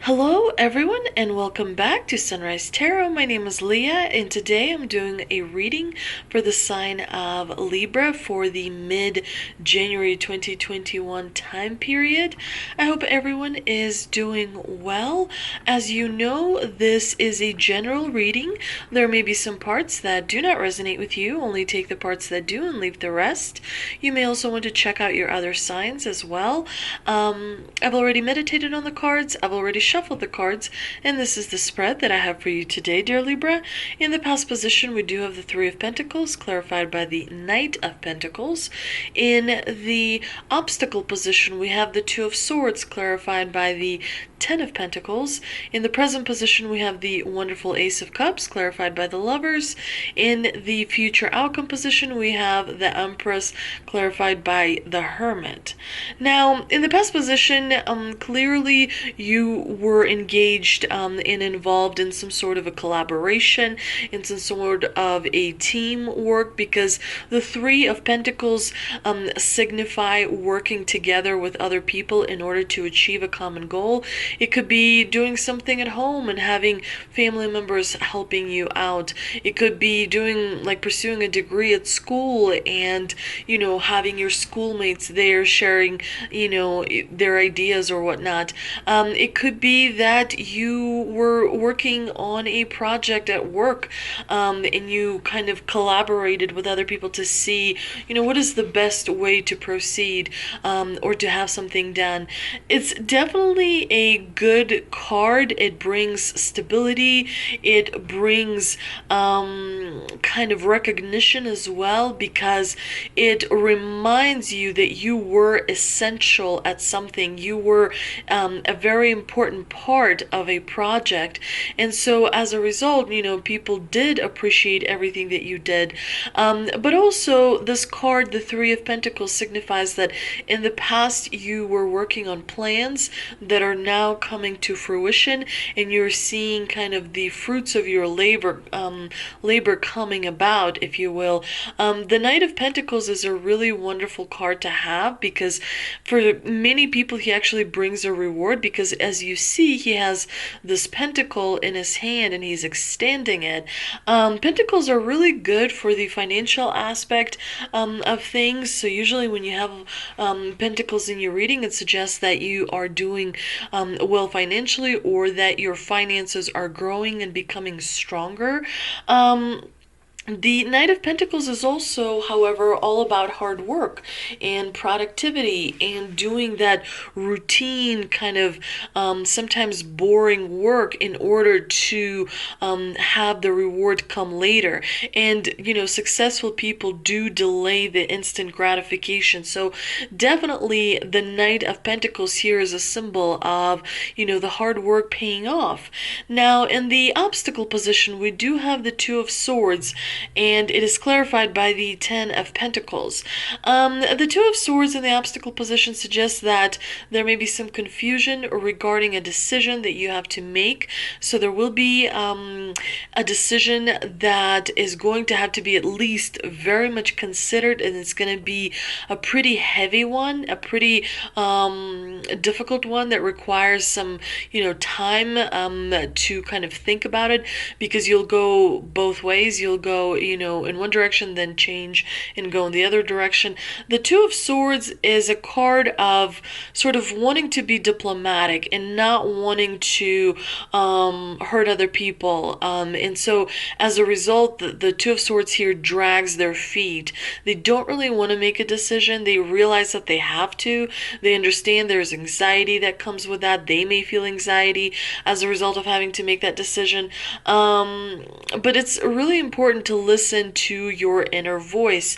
Hello everyone and welcome back to Sunrise Tarot. My name is Leah and today I'm doing a reading for the sign of Libra for the mid-January 2021 time period. I hope everyone is doing well. As you know, this is a general reading. There may be some parts that do not resonate with you. Only take the parts that do and leave the rest. You may also want to check out your other signs as well. I've already meditated on the cards. I've already shuffled the cards, and this is the spread that I have for you today, dear Libra. In the past position, we do have the Three of Pentacles, clarified by the Knight of Pentacles. In the obstacle position, we have the Two of Swords, clarified by the Ten of Pentacles. In the present position, we have the wonderful Ace of Cups, clarified by the Lovers. In the future outcome position, we have the Empress, clarified by the Hermit. Now, in the past position, clearly you were engaged and involved in some sort of a collaboration, in some sort of a teamwork, because the Three of Pentacles signify working together with other people in order to achieve a common goal. It could be doing something at home and having family members helping you out. It could be doing, like, pursuing a degree at school and, you know, having your schoolmates there sharing, you know, their ideas or whatnot. It could be that you were working on a project at work and you kind of collaborated with other people to see, you know, what is the best way to proceed or to have something done. It's definitely a good card. It brings stability. It brings kind of recognition as well, because it reminds you that you were essential at something. You were a very important part of a project, and so as a result, you know, people did appreciate everything that you did. But also, this card, the Three of Pentacles, signifies that in the past you were working on plans that are now coming to fruition, and you're seeing kind of the fruits of your labor coming about, if you will. The Knight of Pentacles is a really wonderful card to have, because for many people he actually brings a reward, because as you see, he has this pentacle in his hand and he's extending it. Pentacles are really good for the financial aspect of things. So usually when you have pentacles in your reading, it suggests that you are doing well financially, or that your finances are growing and becoming stronger. The Knight of Pentacles is also, however, all about hard work and productivity and doing that routine kind of sometimes boring work in order to have the reward come later. And, you know, successful people do delay the instant gratification. So definitely the Knight of Pentacles here is a symbol of, you know, the hard work paying off. Now, in the obstacle position, we do have the Two of Swords, and it is clarified by the Ten of Pentacles. The Two of Swords in the obstacle position suggests that there may be some confusion regarding a decision that you have to make. So there will be a decision that is going to have to be at least very much considered, and it's going to be a pretty heavy one, a pretty difficult one that requires some, you know, time to kind of think about it, because you'll go both ways. You'll go, you know, in one direction, then change and go in the other direction. The Two of Swords is a card of sort of wanting to be diplomatic and not wanting to hurt other people. And so as a result, the Two of Swords here drags their feet. They don't really want to make a decision. They realize that they have to. They understand there's anxiety that comes with that. They may feel anxiety as a result of having to make that decision. But it's really important to listen to your inner voice,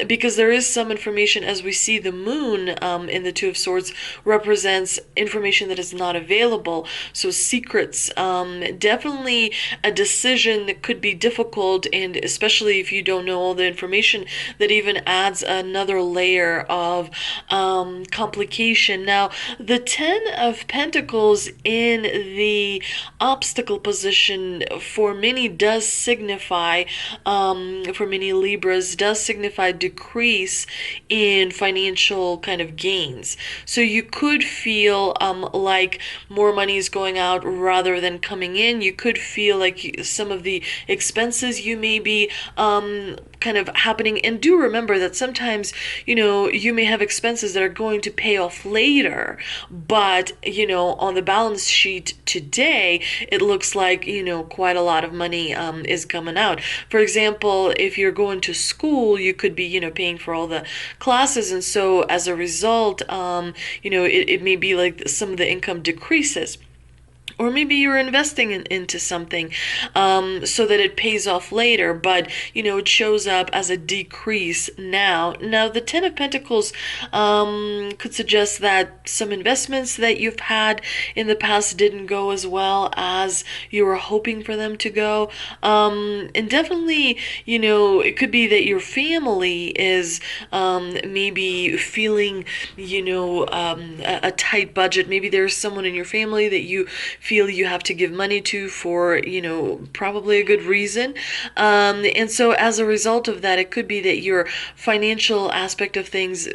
because there is some information, as we see the moon in the Two of Swords represents information that is not available. So secrets, definitely a decision that could be difficult, and especially if you don't know all the information, that even adds another layer of complication. Now, the Ten of Pentacles in the obstacle position for many does signify for many Libras, does signify decrease in financial kind of gains. So you could feel like more money is going out rather than coming in. You could feel like some of the expenses you may be kind of happening. And do remember that sometimes, you may have expenses that are going to pay off later, but, on the balance sheet today, it looks like, quite a lot of money is coming out. For example, if you're going to school, you could be, paying for all the classes. And so as a result, it may be like some of the income decreases. Or maybe you're investing into something so that it pays off later, but, it shows up as a decrease now. Now, the Ten of Pentacles could suggest that some investments that you've had in the past didn't go as well as you were hoping for them to go. And definitely, it could be that your family is maybe feeling, a tight budget. Maybe there's someone in your family that you feel you have to give money to for, probably a good reason. And so as a result of that, it could be that your financial aspect of things,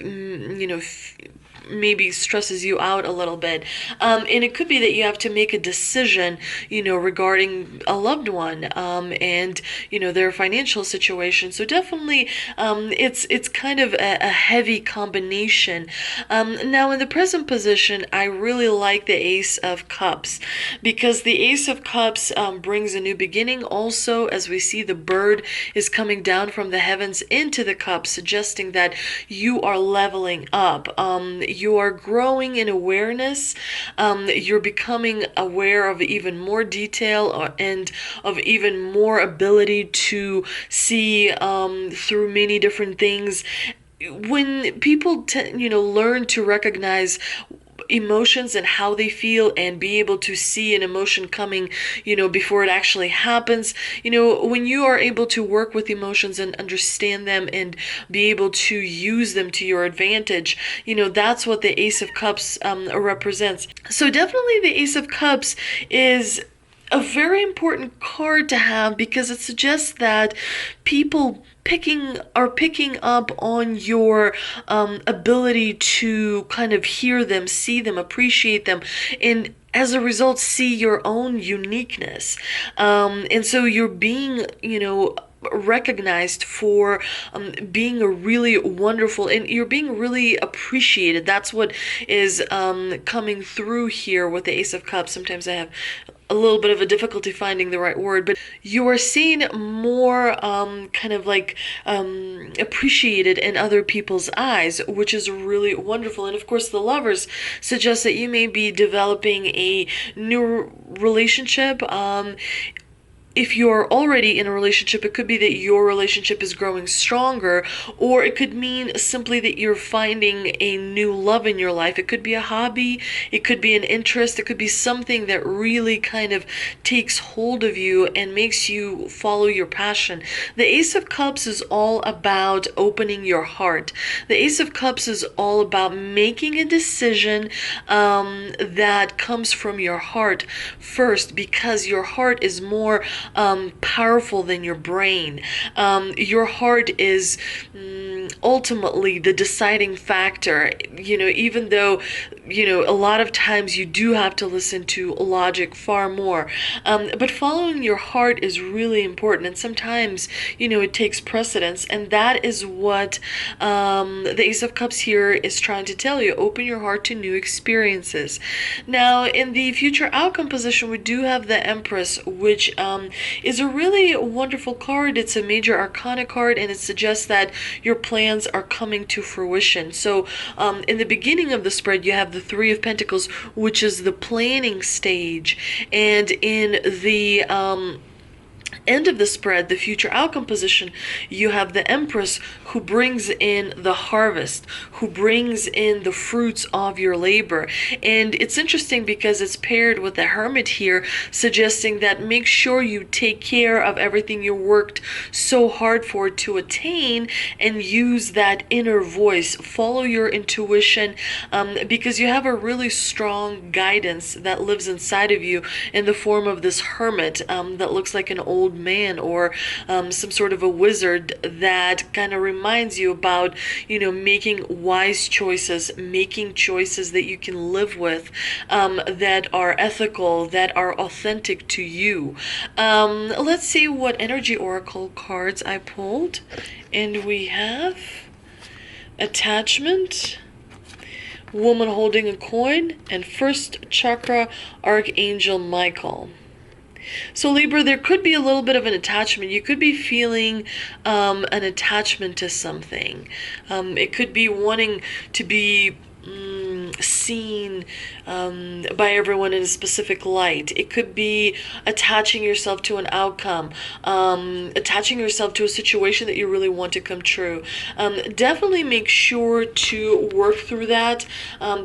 maybe stresses you out a little bit. And it could be that you have to make a decision, regarding a loved one, and, their financial situation. So definitely, it's kind of a heavy combination. Now in the present position, I really like the Ace of Cups, because the Ace of Cups brings a new beginning. Also, as we see, the bird is coming down from the heavens into the cup, suggesting that you are leveling up. You are growing in awareness. You're becoming aware of even more detail and of even more ability to see through many different things. When people learn to recognize emotions and how they feel and be able to see an emotion coming, before it actually happens, when you are able to work with emotions and understand them and be able to use them to your advantage, that's what the Ace of Cups represents. So definitely the Ace of Cups is a very important card to have, because it suggests that people are picking up on your ability to kind of hear them, see them, appreciate them, and as a result see your own uniqueness. And so you're being, recognized for being a really wonderful, and you're being really appreciated. That's what is coming through here with the Ace of Cups. Sometimes I have a little bit of a difficulty finding the right word, but you are seen more kind of like appreciated in other people's eyes, which is really wonderful. And of course, the Lovers suggest that you may be developing a new relationship. If you're already in a relationship, it could be that your relationship is growing stronger, or it could mean simply that you're finding a new love in your life. It could be a hobby, it could be an interest, it could be something that really kind of takes hold of you and makes you follow your passion. The Ace of Cups is all about opening your heart. The Ace of Cups is all about making a decision that comes from your heart first, because your heart is more powerful than your brain. Your heart is ultimately the deciding factor, even though, a lot of times you do have to listen to logic far more. But following your heart is really important, and sometimes, it takes precedence, and that is what the Ace of Cups here is trying to tell you. Open your heart to new experiences. Now, in the future outcome position, we do have the Empress, which is a really wonderful card. It's a major arcana card, and it suggests that your plans are coming to fruition. So in the beginning of the spread, you have the Three of Pentacles, which is the planning stage, and in the end of the spread, the future outcome position, you have the Empress, who brings in the harvest, who brings in the fruits of your labor. And it's interesting because it's paired with the Hermit here, suggesting that make sure you take care of everything you worked so hard for to attain, and use that inner voice. Follow your intuition, because you have a really strong guidance that lives inside of you in the form of this Hermit that looks like an old man or some sort of a wizard that kind of reminds you about, making wise choices, making choices that you can live with, that are ethical, that are authentic to you. Let's see what energy oracle cards I pulled. And we have attachment, woman holding a coin, and first chakra, Archangel Michael. So Libra, there could be a little bit of an attachment. You could be feeling an attachment to something. It could be wanting to be seen by everyone in a specific light. It could be attaching yourself to an outcome, attaching yourself to a situation that you really want to come true. Definitely make sure to work through that,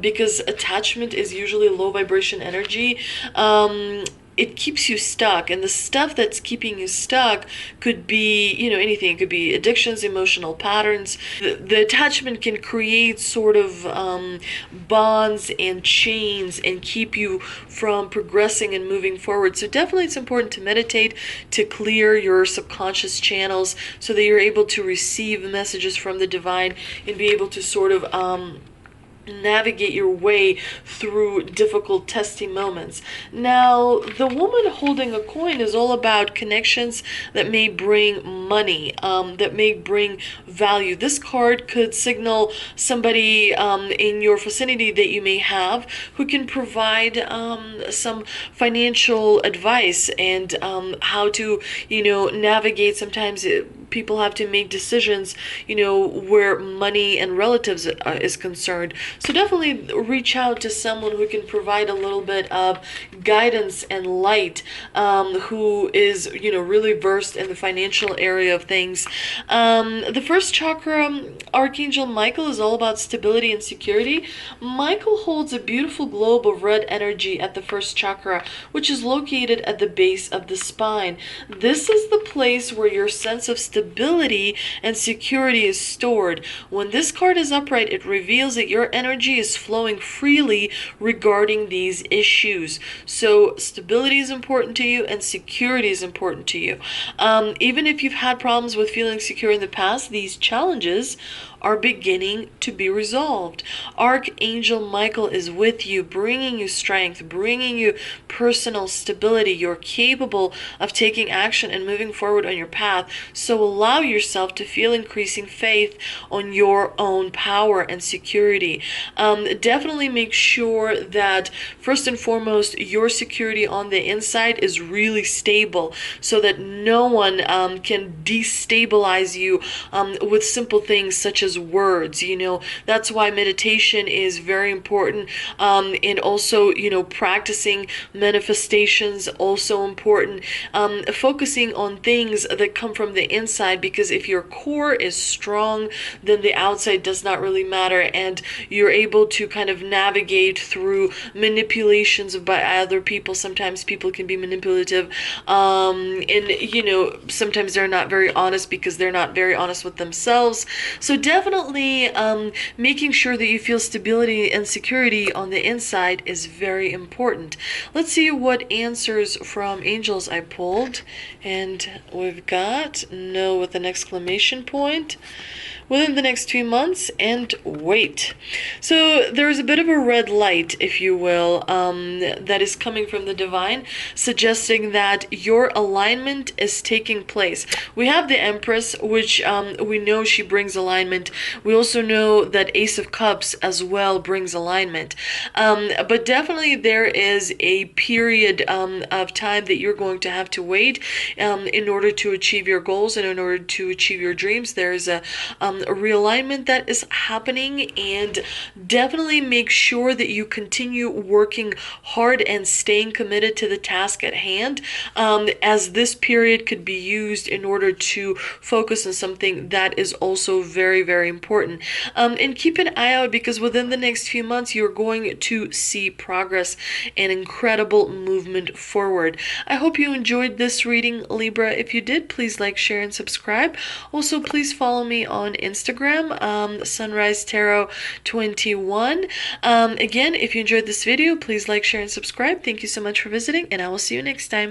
because attachment is usually low vibration energy. It keeps you stuck, and the stuff that's keeping you stuck could be, anything. It could be addictions, emotional patterns. The attachment can create sort of bonds and chains and keep you from progressing and moving forward. So definitely it's important to meditate, to clear your subconscious channels so that you're able to receive messages from the divine and be able to sort of navigate your way through difficult, testy moments. Now, the woman holding a coin is all about connections that may bring money, that may bring value. This card could signal somebody in your vicinity that you may have who can provide some financial advice and how to, navigate. Sometimes people have to make decisions, where money and relatives is concerned. So definitely reach out to someone who can provide a little bit of guidance and light, who is, really versed in the financial area of things. The first chakra, Archangel Michael, is all about stability and security. Michael holds a beautiful globe of red energy at the first chakra, which is located at the base of the spine. This is the place where your sense of stability and security is stored. When this card is upright, it reveals that your energy is flowing freely regarding these issues. So stability is important to you and security is important to you. Even if you've had problems with feeling secure in the past, these challenges are beginning to be resolved. Archangel Michael is with you, bringing you strength, bringing you personal stability. You're capable of taking action and moving forward on your path. So allow yourself to feel increasing faith on your own power and security. Definitely make sure that first and foremost, your security on the inside is really stable so that no one can destabilize you with simple things such as words. That's why meditation is very important, and also practicing manifestations also important, focusing on things that come from the inside, because if your core is strong, then the outside does not really matter, and you're able to kind of navigate through manipulations by other people. Sometimes people can be manipulative, and sometimes they're not very honest because they're not very honest with themselves. So definitely making sure that you feel stability and security on the inside is very important. Let's see what answers from angels I pulled. And we've got no with an exclamation point. Within the next 2 months, and wait. So there's a bit of a red light, if you will, that is coming from the divine, suggesting that your alignment is taking place. We have the Empress, which we know she brings alignment. We also know that Ace of Cups as well brings alignment. But definitely there is a period of time that you're going to have to wait in order to achieve your goals and in order to achieve your dreams. There's a realignment that is happening, and definitely make sure that you continue working hard and staying committed to the task at hand, as this period could be used in order to focus on something that is also very, very important. And keep an eye out, because within the next few months you're going to see progress and incredible movement forward. I hope you enjoyed this reading, Libra. If you did, please like, share, and subscribe. Also, please follow me on Instagram, Sunrise Tarot 21. Again, if you enjoyed this video, please like, share, and subscribe. Thank you so much for visiting, and I will see you next time.